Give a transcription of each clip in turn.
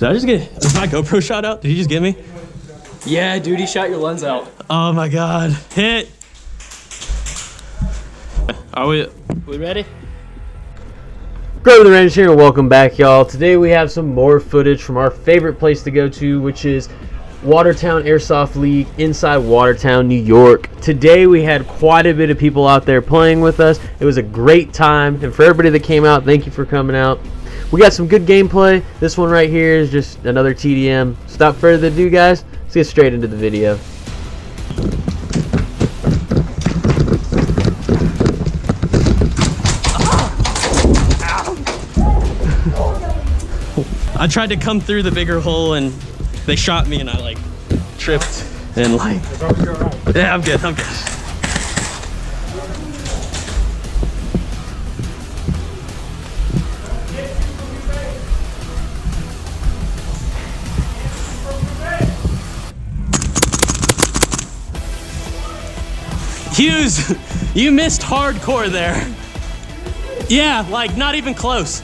Did I just get my GoPro shot out? Did you just get me? Yeah, dude, he shot your lens out. Oh my God. Hit. Are we ready? Grubandtherangerz here, and welcome back, y'all. Today we have some more footage from our favorite place to go to, which is WaterTown Airsoft League inside WaterTown, New York. Today we had quite a bit of people out there playing with us. It was a great time, and for everybody that came out, thank you for coming out. We got some good gameplay. This one right here is just another TDM. Without further ado, guys, let's get straight into the video. I tried to come through the bigger hole and they shot me and I like tripped and like, yeah, I'm good. Hughes, you missed hardcore there. Yeah, like not even close.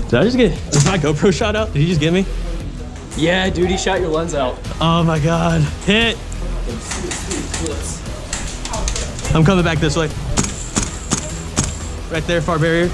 Did I just get my GoPro shot out? Did you just get me? Yeah, dude, he shot your lens out. Oh my God. Hit. I'm coming back this way. Right there, far barrier.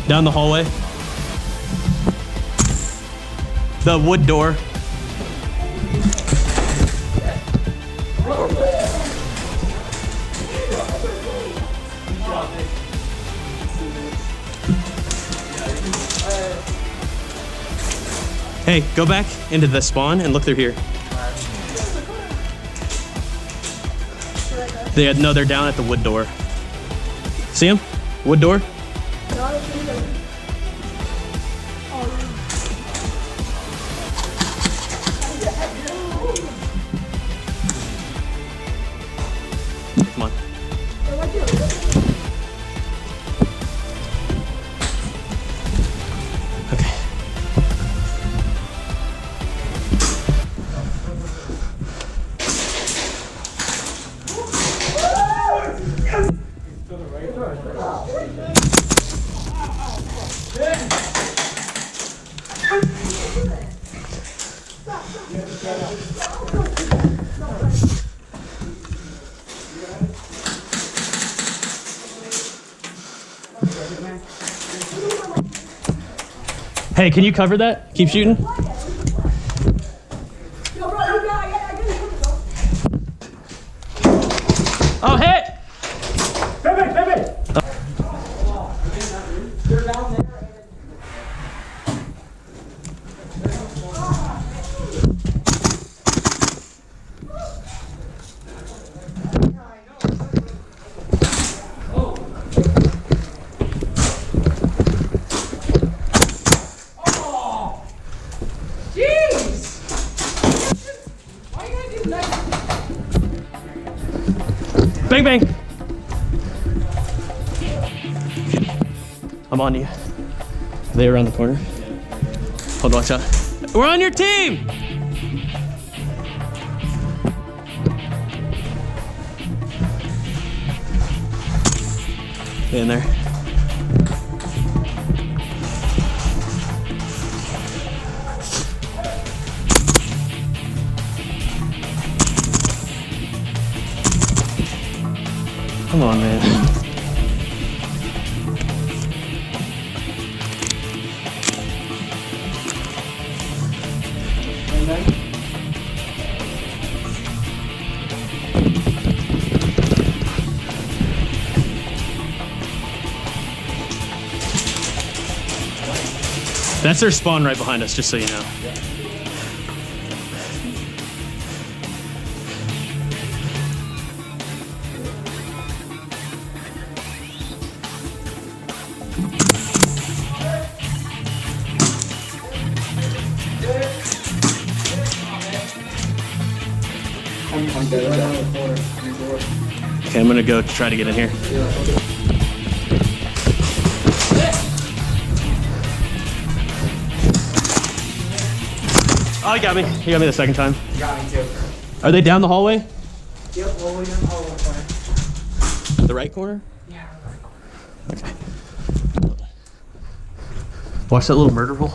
Down the hallway. The wood door. Hey, go back into the spawn and look through here. No, they're down at the wood door. See them? Wood door? Come on. Okay. Hey, can you cover that? Keep shooting. Oh, hit! Bang, bang. I'm on you. Are they around the corner? Hold on, watch out. We're on your team! Get in there. Come on, man. That's their spawn right behind us, just so you know. Okay, I'm gonna go try to get in here. Oh, he got me. He got me the second time. Got me too. Are they down the hallway? Yep, all the way down the hallway. The right corner? Yeah. Okay. Watch that little murder hole.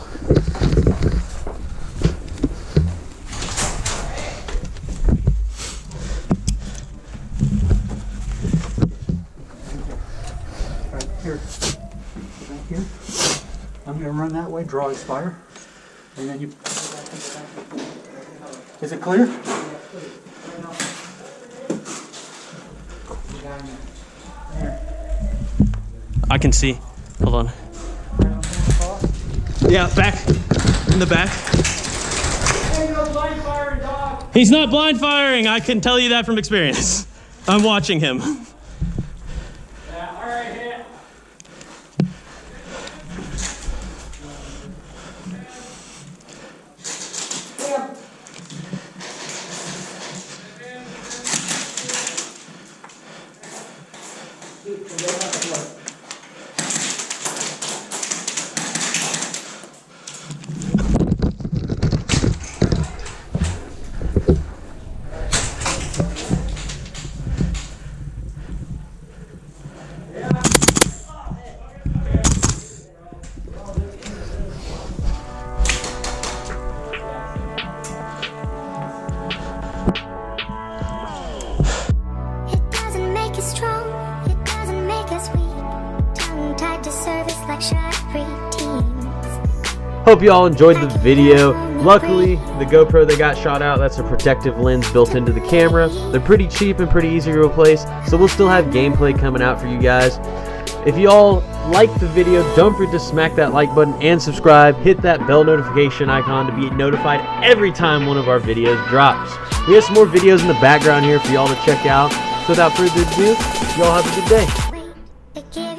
Right here. Right here. I'm gonna run that way, draw his fire, and then you. Is it clear? I can see. Hold on. Yeah, back. In the back. He's not blind firing. I can tell you that from experience. I'm watching him. Hope you all enjoyed the video. Luckily, the GoPro that got shot out, that's a protective lens built into the camera. They're pretty cheap and pretty easy to replace, so we'll still have gameplay coming out for you guys. If you all liked the video, don't forget to smack that like button and subscribe. Hit that bell notification icon to be notified every time one of our videos drops. We have some more videos in the background here for y'all to check out. So without further ado, y'all have a good day.